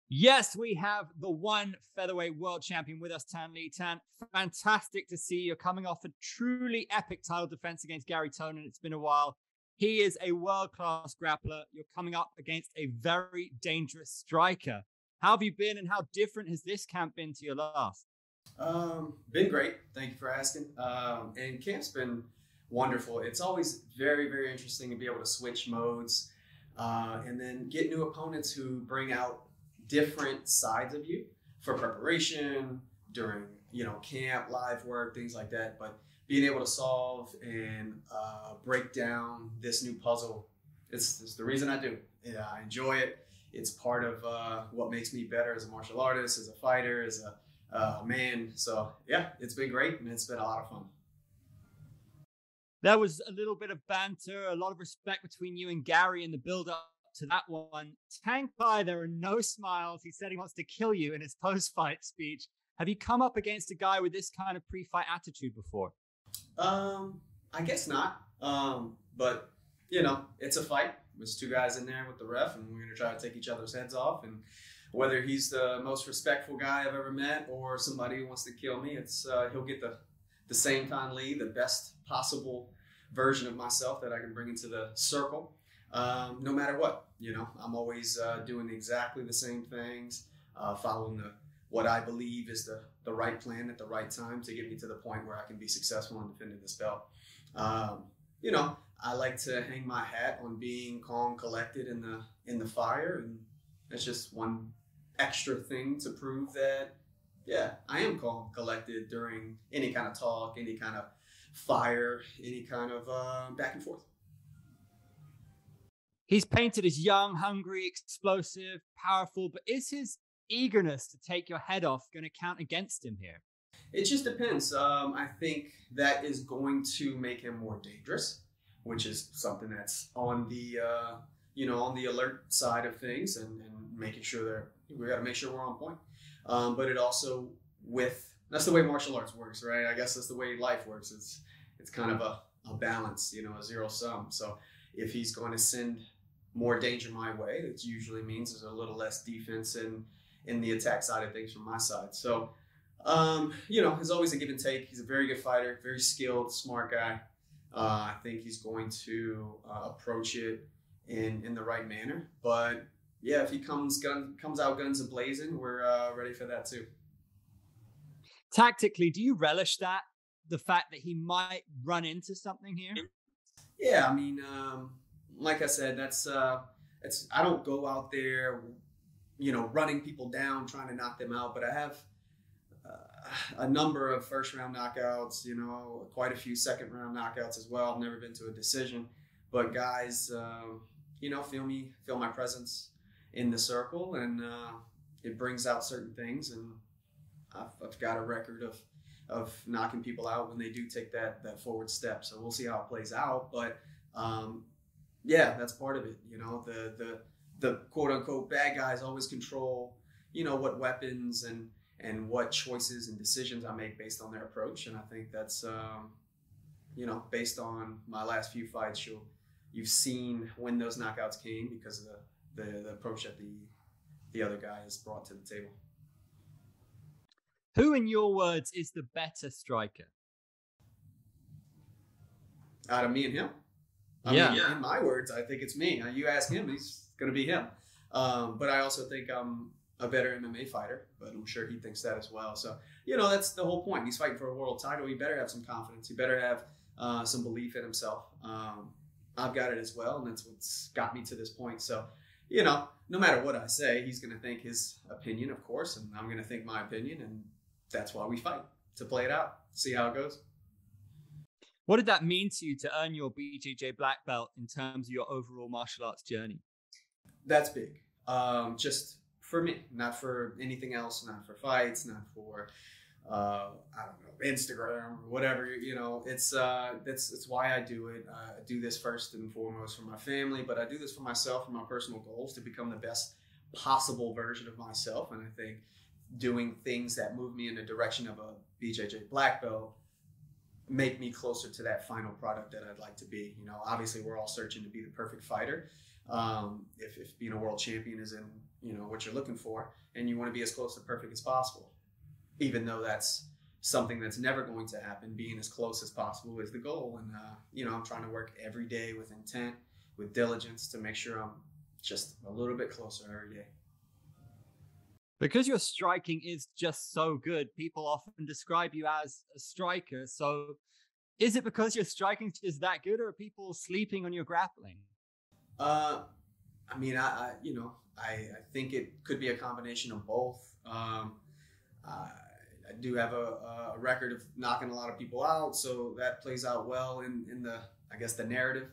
Yes, we have the one featherweight world champion with us, Tan Le. Tan, fantastic to see you coming off a truly epic title defense against Gary Tonin. It's been a while. He is a world-class grappler. You're coming up against a very dangerous striker. How have you been and how different has this camp been to your last? Been great. Thank you for asking. And camp's been wonderful. It's always very, very interesting to be able to switch modes and then get new opponents who bring out different sides of you for preparation during, camp, live work, things like that. But being able to solve and break down this new puzzle, it's the reason I do it. Yeah, I enjoy it. It's part of what makes me better as a martial artist, as a fighter, as a man. So yeah, it's been great and it's been a lot of fun. There was a little bit of banter, a lot of respect between you and Gary in the build-up to that one. Tang Kai, there are no smiles. He said he wants to kill you in his post-fight speech. Have you come up against a guy with this kind of pre-fight attitude before? I guess not. But it's a fight. There's two guys in there with the ref, and we're gonna try to take each other's heads off. And whether he's the most respectful guy I've ever met or somebody who wants to kill me, it's he'll get the same Thanh Le, the best possible version of myself that I can bring into the circle. No matter what, I'm always doing exactly the same things, following what I believe is the right plan at the right time to get me to the point where I can be successful in defending this belt. I like to hang my hat on being calm, collected in the fire, and that's just one extra thing to prove that, yeah, I am calm, collected during any kind of talk, any kind of fire, any kind of back and forth. He's painted as young, hungry, explosive, powerful, but is his eagerness to take your head off going to count against him here? It just depends. I think that is going to make him more dangerous, which is something that's on the on the alert side of things, and making sure that we got to make sure we're on point. But it also that's the way martial arts works, right? I guess that's the way life works. It's kind of a balance, a zero sum. So if he's going to send more danger my way, it usually means there's a little less defense in the attack side of things from my side. So, there's always a give and take. He's a very good fighter, very skilled, smart guy. I think he's going to approach it in the right manner. But yeah, if he comes out guns a-blazing, we're ready for that too. Tactically, do you relish that? The fact that he might run into something here? Yeah, I mean, like I said, I don't go out there, running people down, trying to knock them out, but I have a number of first round knockouts, quite a few second round knockouts as well. I've never been to a decision, but guys, feel my presence in the circle, and it brings out certain things, and I've got a record of knocking people out when they do take that forward step. So we'll see how it plays out, but yeah, that's part of it. The quote unquote bad guys always control, what weapons and what choices and decisions I make based on their approach. And I think that's, based on my last few fights, you've seen when those knockouts came because of the approach that the other guy has brought to the table. Who, in your words, is the better striker? Out of me and him? I mean, in my words, I think it's me. You ask him, he's going to be him. But I also think I'm a better MMA fighter, but I'm sure he thinks that as well. So, that's the whole point. He's fighting for a world title. He better have some confidence. He better have some belief in himself. I've got it as well, and that's what's got me to this point. So, no matter what I say, he's going to think his opinion, of course, and I'm going to think my opinion, and that's why we fight, to play it out, see how it goes. What did that mean to you to earn your BJJ black belt in terms of your overall martial arts journey? That's big. Just for me, not for anything else, not for fights, not for, I don't know, Instagram or whatever, it's why I do it. I do this first and foremost for my family, but I do this for myself, for my personal goals, to become the best possible version of myself. And I think doing things that move me in the direction of a BJJ black belt make me closer to that final product that I'd like to be. Obviously we're all searching to be the perfect fighter. If being a world champion is what you're looking for, and you want to be as close to perfect as possible, even though that's something that's never going to happen. Being as close as possible is the goal. And I'm trying to work every day with intent, with diligence, to make sure I'm just a little bit closer every day. Because your striking is just so good, people often describe you as a striker. So is it because your striking is that good, or are people sleeping on your grappling? I mean, I think it could be a combination of both. I do have a record of knocking a lot of people out, so that plays out well in the, I guess, the narrative.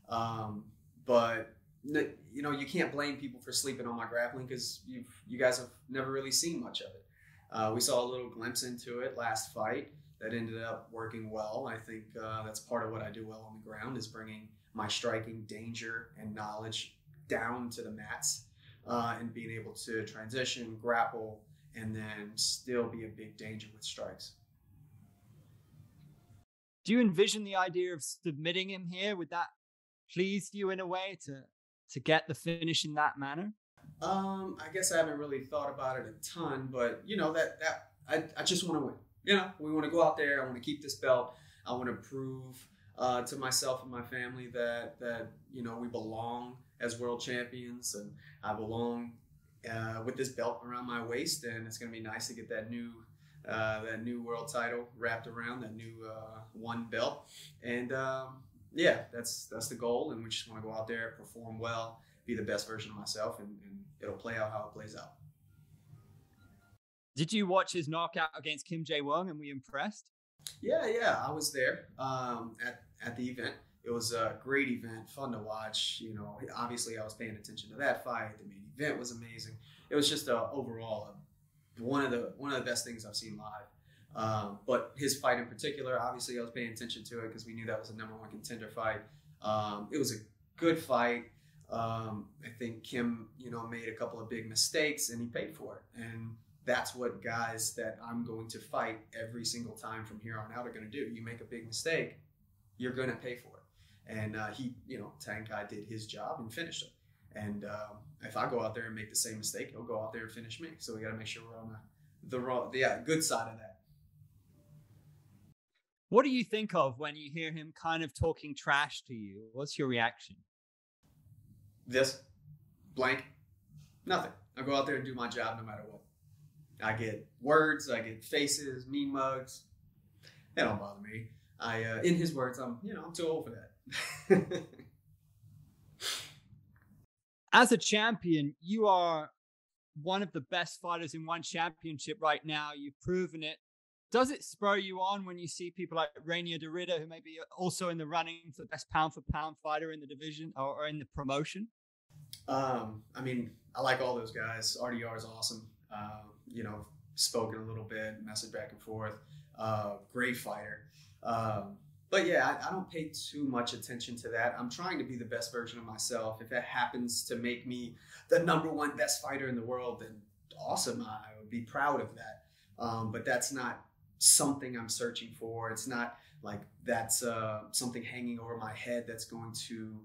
But you can't blame people for sleeping on my grappling, because you guys have never really seen much of it. We saw a little glimpse into it last fight that ended up working well. I think that's part of what I do well on the ground, is bringing my striking danger and knowledge down to the mats, and being able to transition, grapple, and then still be a big danger with strikes. Do you envision the idea of submitting him here? Would that please you in a way to get the finish in that manner? I guess I haven't really thought about it a ton, but I just want to win. We want to go out there. I want to keep this belt. I want to prove to myself and my family that we belong as world champions, and I belong with this belt around my waist. And it's going to be nice to get that new world title wrapped around that new one belt. And that's the goal. And we just want to go out there, perform well, be the best version of myself, and it'll play out how it plays out. Did you watch his knockout against Kim J Wong, and were you impressed? Yeah, I was there at the event. It was a great event, fun to watch. Obviously I was paying attention to that fight. The main event was amazing. It was just overall one of the best things I've seen live. But his fight in particular, obviously I was paying attention to it because we knew that was a #1 contender fight. It was a good fight. I think Kim, made a couple of big mistakes, and he paid for it. And that's what guys that I'm going to fight every single time from here on out are going to do. You make a big mistake, you're going to pay for it. And Tang Kai did his job and finished it. And if I go out there and make the same mistake, he'll go out there and finish me. So we got to make sure we're on the good side of that. What do you think of when you hear him kind of talking trash to you? What's your reaction? This blank, nothing. I go out there and do my job no matter what. I get words, I get faces, mean mugs. They don't bother me. In his words, I'm too old for that. As a champion, you are one of the best fighters in ONE Championship right now. You've proven it. Does it spur you on when you see people like Rainier Derrida, who may be also in the running for the best pound-for-pound fighter in the division or in the promotion? I mean, I like all those guys. RDR is awesome. Spoken a little bit, message back and forth. Great fighter. But yeah, I don't pay too much attention to that. I'm trying to be the best version of myself. If that happens to make me the #1 best fighter in the world, then awesome. I would be proud of that. But that's not something I'm searching for. It's not like that's something hanging over my head that's going to,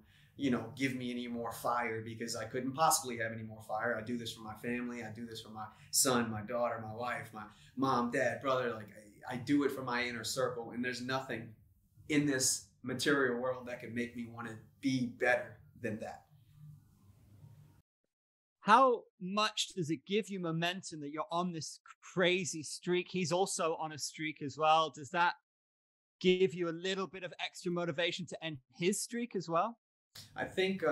give me any more fire, because I couldn't possibly have any more fire. I do this for my family. I do this for my son, my daughter, my wife, my mom, dad, brother. Like I do it for my inner circle, and there's nothing in this material world that could make me want to be better than that. How much does it give you momentum that you're on this crazy streak? He's also on a streak as well. Does that give you a little bit of extra motivation to end his streak as well? I think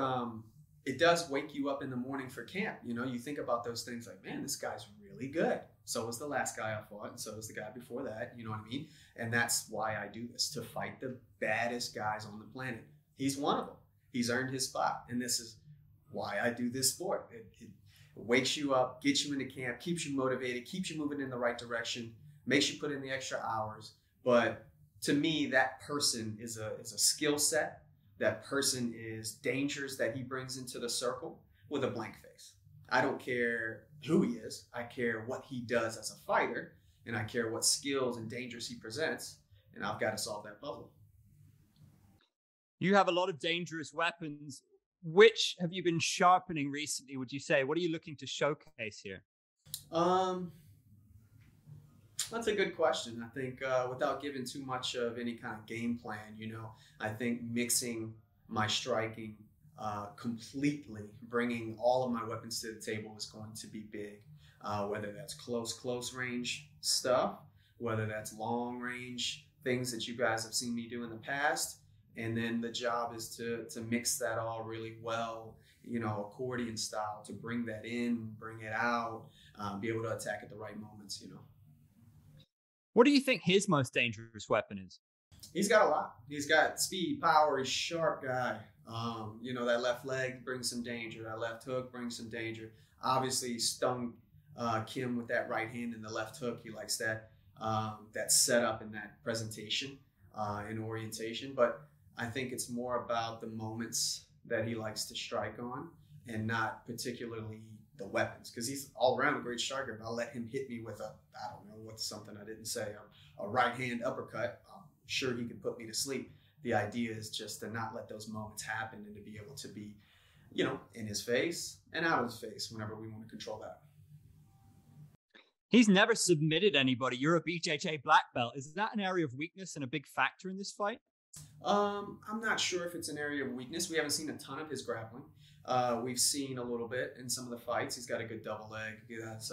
it does wake you up in the morning for camp. You think about those things like, man, this guy's really good. So was the last guy I fought, and so was the guy before that. You know what I mean? And that's why I do this, to fight the baddest guys on the planet. He's one of them. He's earned his spot. And this is why I do this sport. It wakes you up, gets you into camp, keeps you motivated, keeps you moving in the right direction, makes you put in the extra hours. But to me, that person is a skill set. That person is dangers that he brings into the circle with a blank face. I don't care who he is. I care what he does as a fighter, and I care what skills and dangers he presents, and I've got to solve that puzzle. You have a lot of dangerous weapons. Which have you been sharpening recently, would you say? What are you looking to showcase here? Um, that's a good question. I think without giving too much of any kind of game plan, I think mixing my striking completely, bringing all of my weapons to the table is going to be big. Whether that's close range stuff, whether that's long range things that you guys have seen me do in the past. And then the job is to mix that all really well, accordion style, to bring that in, bring it out, be able to attack at the right moments. What do you think his most dangerous weapon is? He's got a lot. He's got speed, power. He's a sharp guy. That left leg brings some danger. That left hook brings some danger. Obviously, he stung Kim with that right hand and the left hook. He likes that setup and that presentation and orientation. But I think it's more about the moments that he likes to strike on, and not particularly the weapons, because he's all around a great striker. If I'll let him hit me with what's something I didn't say, a right hand uppercut, I'm sure he could put me to sleep. The idea is just to not let those moments happen, and to be able to be, in his face and out of his face whenever we want to control that. He's never submitted anybody. You're a BJJ black belt. Is that an area of weakness and a big factor in this fight? I'm not sure if it's an area of weakness. We haven't seen a ton of his grappling. We've seen a little bit in some of the fights. He's got a good double leg. He has,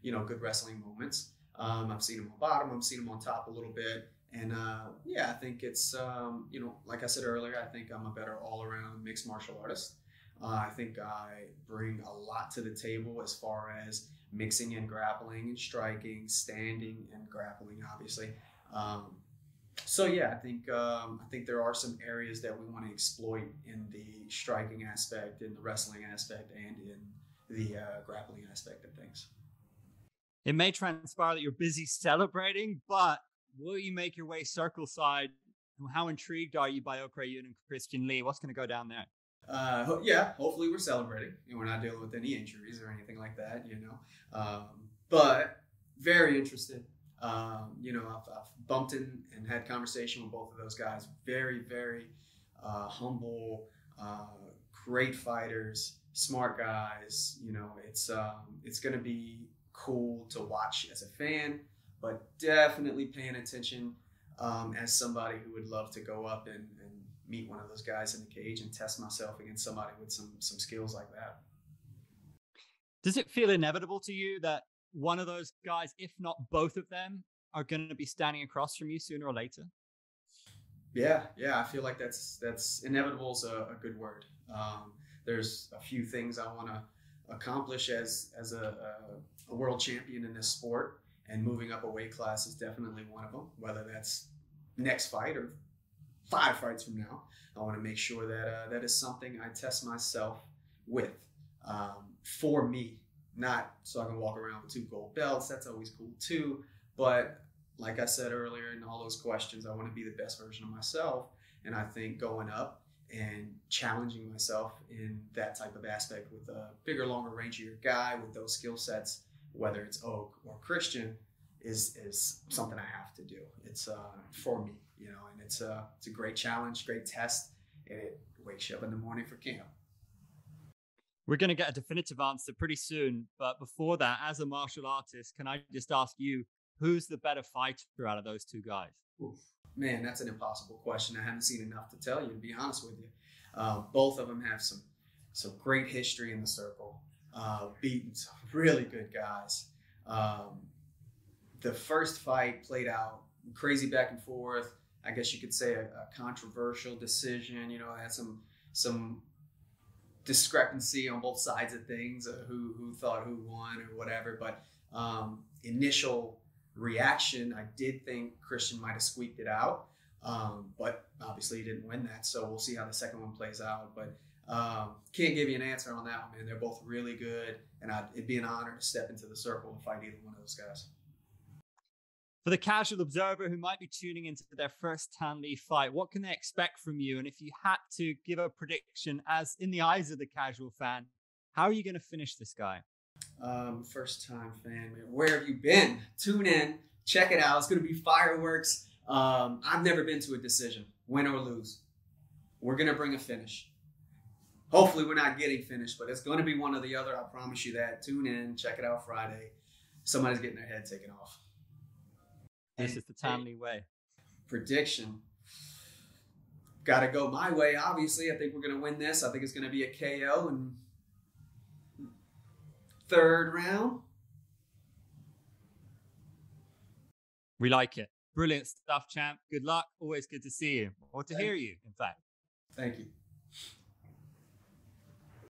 good wrestling moments. I've seen him on bottom. I've seen him on top a little bit. And, I think it's, like I said earlier, I think I'm a better all-around mixed martial artist. I think I bring a lot to the table as far as mixing in grappling and striking, standing and grappling, obviously. I think there are some areas that we want to exploit in the striking aspect, in the wrestling aspect, and in the grappling aspect of things. It may transpire that you're busy celebrating, but will you make your way circle side? How intrigued are you by Okra Yun and Christian Lee? What's going to go down there? Hopefully we're celebrating and we're not dealing with any injuries or anything like that, but very interested. I've bumped in and had conversation with both of those guys. Very, very humble, great fighters, smart guys. It's going to be cool to watch as a fan, but definitely paying attention as somebody who would love to go up and meet one of those guys in the cage and test myself against somebody with some skills like that. Does it feel inevitable to you that one of those guys, if not both of them, are going to be standing across from you sooner or later? Yeah. I feel like that's inevitable is a good word. There's a few things I want to accomplish as a world champion in this sport, and moving up a weight class is definitely one of them. Whether that's next fight or 5 fights from now, I want to make sure that that is something I test myself with, for me. Not so I can walk around with 2 gold belts. That's always cool too. But like I said earlier in all those questions, I want to be the best version of myself. And I think going up and challenging myself in that type of aspect with a bigger, longer, rangier guy with those skill sets, whether it's Oak or Christian, is something I have to do. It's for me, and it's a great challenge, great test, and it wakes you up in the morning for camp. We're going to get a definitive answer pretty soon. But before that, as a martial artist, can I just ask you, who's the better fighter out of those 2 guys? Oof. Man, that's an impossible question. I haven't seen enough to tell you, to be honest with you. Both of them have some great history in the circle, beaten some really good guys. The first fight played out crazy back and forth. I guess you could say a controversial decision. I had some discrepancy on both sides of things, who thought who won or whatever, but initial reaction, I did think Christian might have squeaked it out, but obviously he didn't win that, so we'll see how the second one plays out. But can't give you an answer on that one, man. They're both really good, and it'd be an honor to step into the circle and fight either one of those guys. For the casual observer who might be tuning into their first Thanh Le fight, what can they expect from you? And if you had to give a prediction, as in the eyes of the casual fan, how are you going to finish this guy? First time fan, man. Where have you been? Tune in, check it out. It's going to be fireworks. I've never been to a decision, win or lose. We're going to bring a finish. hopefully we're not getting finished, but it's going to be one or the other. I promise you that. Tune in, check it out Friday. Somebody's getting their head taken off. This is the Thanh Le way. Prediction. Got to go my way, obviously. I think we're going to win this. I think it's going to be a KO in third round. We like it. Brilliant stuff, champ. Good luck. Always good to see you, or to hear you, in fact. Thank you.